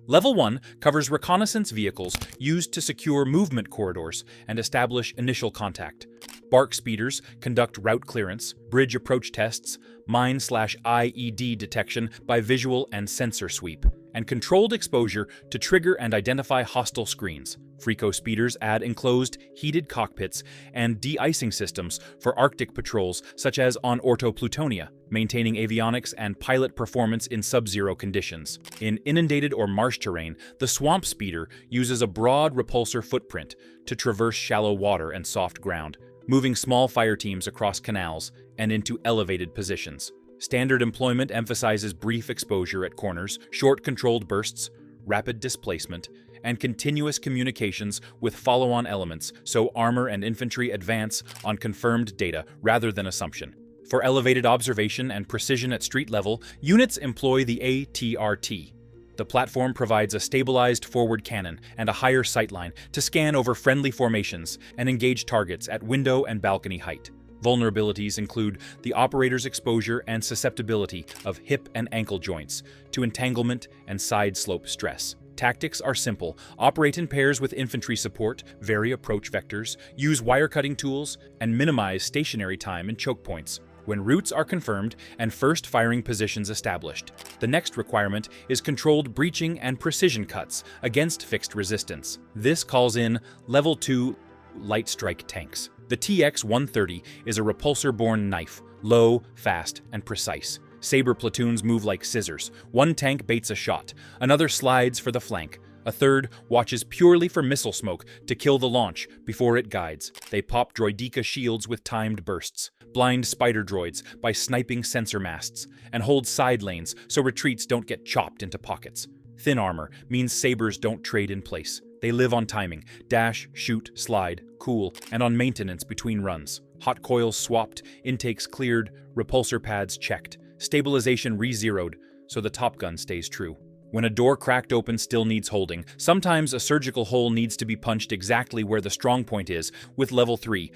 Level 1 covers reconnaissance vehicles used to secure movement corridors and establish initial contact. Bark speeders conduct route clearance, bridge approach tests, mine/IED detection by visual and sensor sweep, and controlled exposure to trigger and identify hostile screens. Freco speeders add enclosed, heated cockpits and de-icing systems for Arctic patrols such as on Orto Plutonia, maintaining avionics and pilot performance in sub-zero conditions. In inundated or marsh terrain, the swamp speeder uses a broad repulsor footprint to traverse shallow water and soft ground, moving small fire teams across canals and into elevated positions. Standard employment emphasizes brief exposure at corners, short controlled bursts, rapid displacement, and continuous communications with follow-on elements so armor and infantry advance on confirmed data rather than assumption. For elevated observation and precision at street level, units employ the ATRT. The platform provides a stabilized forward cannon and a higher sightline to scan over friendly formations and engage targets at window and balcony height. Vulnerabilities include the operator's exposure and susceptibility of hip and ankle joints to entanglement and side slope stress. Tactics are simple: operate in pairs with infantry support, vary approach vectors, use wire-cutting tools, and minimize stationary time and choke points. When routes are confirmed and first firing positions established, the next requirement is controlled breaching and precision cuts against fixed resistance. This calls in Level 2 light strike tanks. The TX-130 is a repulsor-borne knife, low, fast, and precise. Saber platoons move like scissors. One tank baits a shot, another slides for the flank, a third watches purely for missile smoke to kill the launch before it guides. They pop droideka shields with timed bursts, blind spider droids by sniping sensor masts, and hold side lanes so retreats don't get chopped into pockets. Thin armor means sabers don't trade in place. They live on timing: dash, shoot, slide, cool, and on maintenance between runs. Hot coils swapped, intakes cleared, repulsor pads checked, stabilization re-zeroed, so the Top Gun stays true. When a door cracked open still needs holding, sometimes a surgical hole needs to be punched exactly where the strong point is with Level 3,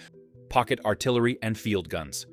pocket artillery and field guns.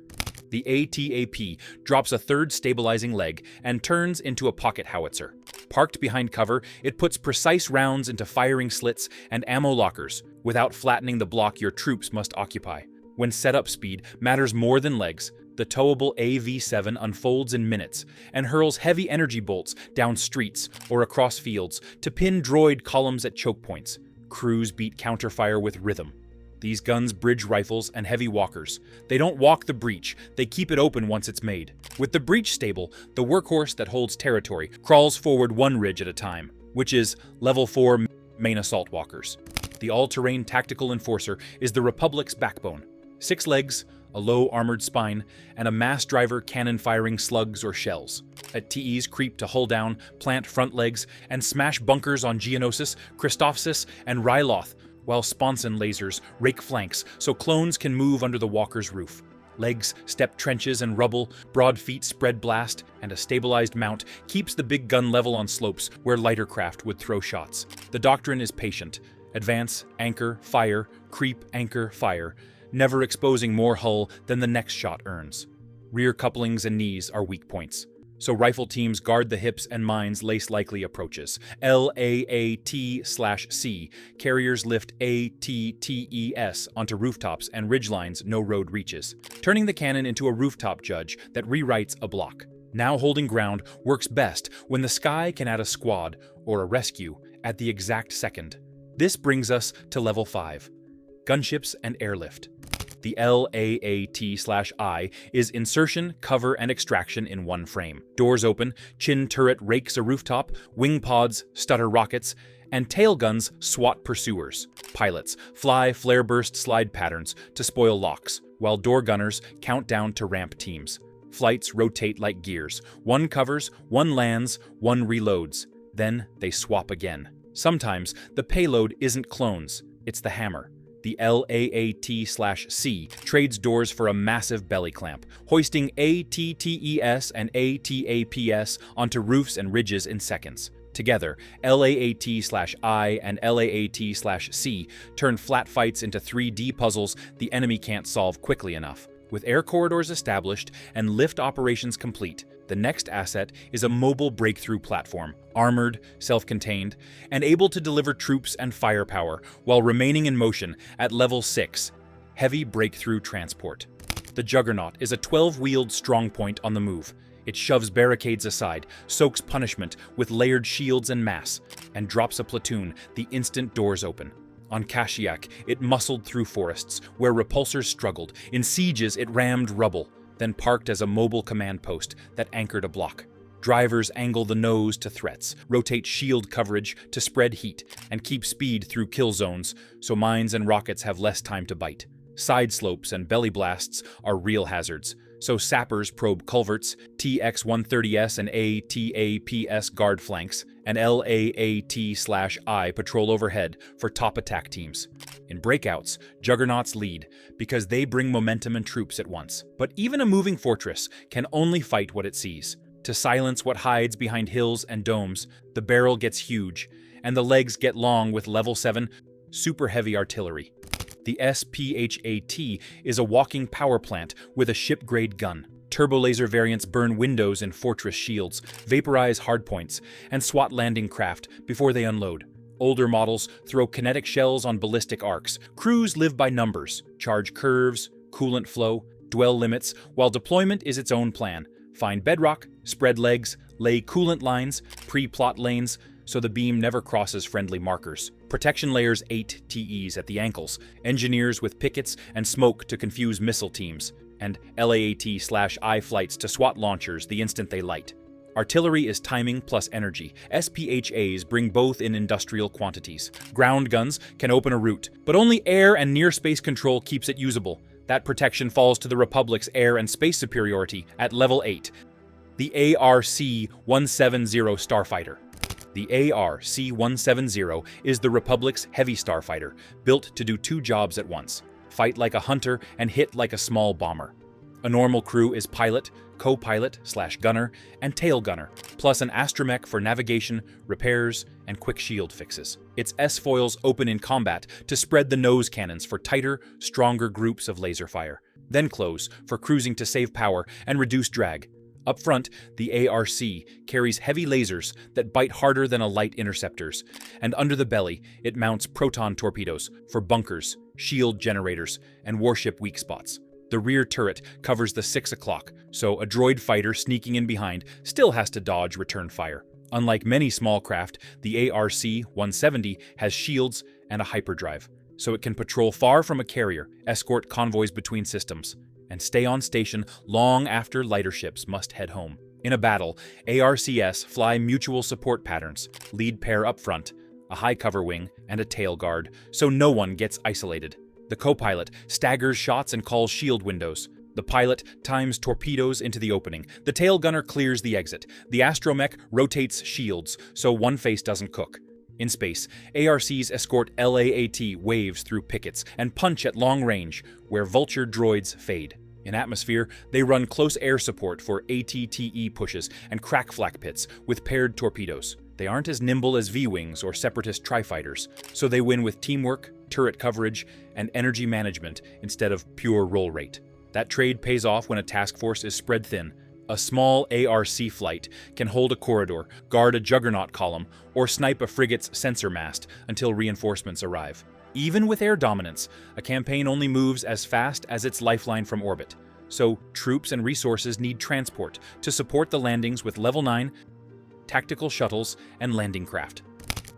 The ATAP drops a third stabilizing leg and turns into a pocket howitzer. Parked behind cover, it puts precise rounds into firing slits and ammo lockers without flattening the block your troops must occupy. When setup speed matters more than legs, the towable AV-7 unfolds in minutes and hurls heavy energy bolts down streets or across fields to pin droid columns at choke points. Crews beat counterfire with rhythm. These guns bridge rifles and heavy walkers. They don't walk the breach, they keep it open once it's made. With the breach stable, the workhorse that holds territory crawls forward one ridge at a time, which is Level 4 main assault walkers. The all-terrain tactical enforcer is the Republic's backbone. 6 legs, a low armored spine, and a mass driver cannon firing slugs or shells. At TEs creep to hull down, plant front legs, and smash bunkers on Geonosis, Christophsis, and Ryloth, while sponson lasers rake flanks so clones can move under the walker's roof. Legs step trenches and rubble, broad feet spread blast, and a stabilized mount keeps the big gun level on slopes where lighter craft would throw shots. The doctrine is patient: advance, anchor, fire, creep, anchor, fire, never exposing more hull than the next shot earns. Rear couplings and knees are weak points, so rifle teams guard the hips and mines least likely approaches. LAAT/C, carriers lift ATTES onto rooftops and ridgelines no road reaches, turning the cannon into a rooftop judge that rewrites a block. Now holding ground works best when the sky can add a squad or a rescue at the exact second. This brings us to Level 5, gunships and airlift. The LAAT/I is insertion, cover, and extraction in one frame. Doors open, chin turret rakes a rooftop, wing pods stutter rockets, and tail guns swat pursuers. Pilots fly flare burst slide patterns to spoil locks, while door gunners count down to ramp teams. Flights rotate like gears. One covers, one lands, one reloads. Then they swap again. Sometimes the payload isn't clones, it's the hammer. The LAAT/C trades doors for a massive belly clamp, hoisting ATTES and ATAPS onto roofs and ridges in seconds. Together, LAAT/I and LAAT/C turn flat fights into 3D puzzles the enemy can't solve quickly enough. With air corridors established and lift operations complete, The next asset is a mobile breakthrough platform, armored, self-contained, and able to deliver troops and firepower while remaining in motion at level 6, heavy breakthrough transport. The Juggernaut is a 12-wheeled strongpoint on the move. It shoves barricades aside, soaks punishment with layered shields and mass, and drops a platoon the instant doors open. On Kashyyyk, it muscled through forests where repulsors struggled. In sieges, it rammed rubble, then parked as a mobile command post that anchored a block. Drivers angle the nose to threats, rotate shield coverage to spread heat, and keep speed through kill zones so mines and rockets have less time to bite. Side slopes and belly blasts are real hazards, so sappers probe culverts, TX-130S and ATAPS guard flanks, and LAAT/I patrol overhead for top attack teams. In breakouts, Juggernauts lead because they bring momentum and troops at once. But even a moving fortress can only fight what it sees. To silence what hides behind hills and domes, the barrel gets huge, and the legs get long with level 7 super heavy artillery. The SPHAT is a walking power plant with a ship-grade gun. Turbolaser variants burn windows in fortress shields, vaporize hardpoints, and swat landing craft before they unload. Older models throw kinetic shells on ballistic arcs. Crews live by numbers, charge curves, coolant flow, dwell limits, while deployment is its own plan. Find bedrock, spread legs, lay coolant lines, pre-plot lanes, so the beam never crosses friendly markers. Protection layers 8 TEs at the ankles, engineers with pickets and smoke to confuse missile teams, and LAAT/I flights to SWAT launchers the instant they light. Artillery is timing plus energy. SPHAs bring both in industrial quantities. Ground guns can open a route, but only air and near-space control keeps it usable. That protection falls to the Republic's air and space superiority at level 8, the ARC-170 Starfighter. The ARC-170 is the Republic's heavy starfighter, built to do two jobs at once: fight like a hunter and hit like a small bomber. A normal crew is pilot, co-pilot/gunner, and tail gunner, plus an astromech for navigation, repairs, and quick shield fixes. Its S-foils open in combat to spread the nose cannons for tighter, stronger groups of laser fire, then close for cruising to save power and reduce drag. Up front, the ARC carries heavy lasers that bite harder than a light interceptor's, and under the belly, it mounts proton torpedoes for bunkers, shield generators, and warship weak spots. The rear turret covers the 6 o'clock, so a droid fighter sneaking in behind still has to dodge return fire. Unlike many small craft, the ARC-170 has shields and a hyperdrive, so it can patrol far from a carrier, escort convoys between systems, and stay on station long after lighter ships must head home. In a battle, ARCS fly mutual support patterns, lead pair up front, a high cover wing, and a tail guard, so no one gets isolated. The co-pilot staggers shots and calls shield windows. The pilot times torpedoes into the opening. The tail gunner clears the exit. The astromech rotates shields, so one face doesn't cook. In space, ARCs escort LAAT waves through pickets and punch at long range, where vulture droids fade. In atmosphere, they run close air support for ATTE pushes and crack flak pits with paired torpedoes. They aren't as nimble as V-wings or Separatist tri-fighters, so they win with teamwork, turret coverage, and energy management instead of pure roll rate. That trade pays off when a task force is spread thin. A small ARC flight can hold a corridor, guard a juggernaut column, or snipe a frigate's sensor mast until reinforcements arrive. Even with air dominance, a campaign only moves as fast as its lifeline from orbit, so troops and resources need transport to support the landings with level 9 tactical shuttles and landing craft.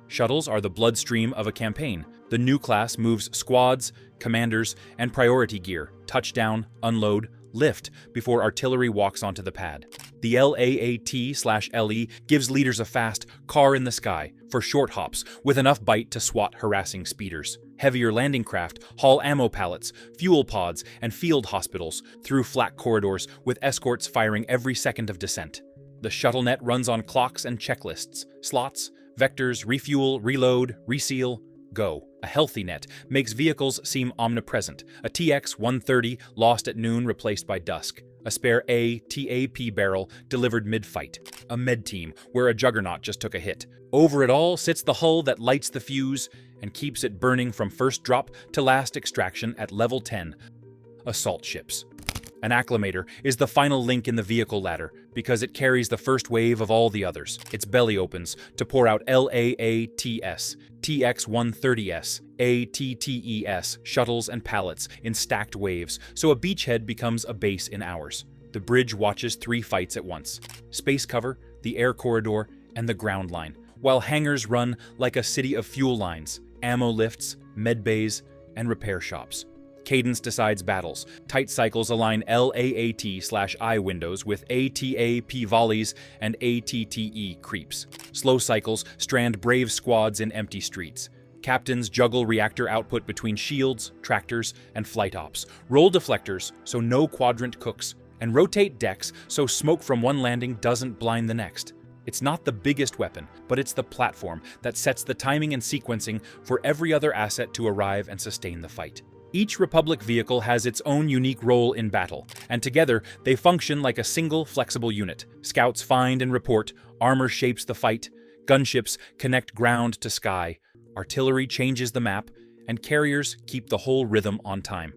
Shuttles are the bloodstream of a campaign. The new class moves squads, commanders, and priority gear, touchdown, unload, lift before artillery walks onto the pad. The LAAT/LE gives leaders a fast car in the sky for short hops with enough bite to swat harassing speeders. Heavier landing craft haul ammo pallets, fuel pods, and field hospitals through flat corridors with escorts firing every second of descent. The shuttle net runs on clocks and checklists, slots, vectors, refuel, reload, reseal, go. A healthy net makes vehicles seem omnipresent. A TX-130 lost at noon replaced by dusk. A spare ATAP barrel delivered mid-fight. A med team where a juggernaut just took a hit. Over it all sits the hull that lights the fuse and keeps it burning from first drop to last extraction at level 10. Assault ships. An acclimator is the final link in the vehicle ladder because it carries the first wave of all the others. Its belly opens to pour out LAATs, TX-130S, ATTES, shuttles and pallets in stacked waves, so a beachhead becomes a base in hours. The bridge watches 3 fights at once: space cover, the air corridor, and the ground line, while hangars run like a city of fuel lines, ammo lifts, med bays, and repair shops. Cadence decides battles. Tight cycles align LAAT/I windows with ATAP volleys and ATTE creeps. Slow cycles strand brave squads in empty streets. Captains juggle reactor output between shields, tractors, and flight ops. Roll deflectors so no quadrant cooks, and rotate decks so smoke from one landing doesn't blind the next. It's not the biggest weapon, but it's the platform that sets the timing and sequencing for every other asset to arrive and sustain the fight. Each Republic vehicle has its own unique role in battle, and together they function like a single, flexible unit. Scouts find and report, armor shapes the fight, gunships connect ground to sky, artillery changes the map, and carriers keep the whole rhythm on time.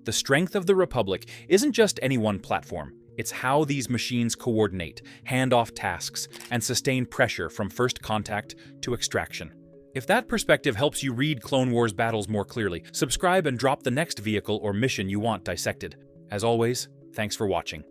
The strength of the Republic isn't just any one platform. It's how these machines coordinate, hand off tasks, and sustain pressure from first contact to extraction. If that perspective helps you read Clone Wars battles more clearly, subscribe and drop the next vehicle or mission you want dissected. As always, thanks for watching.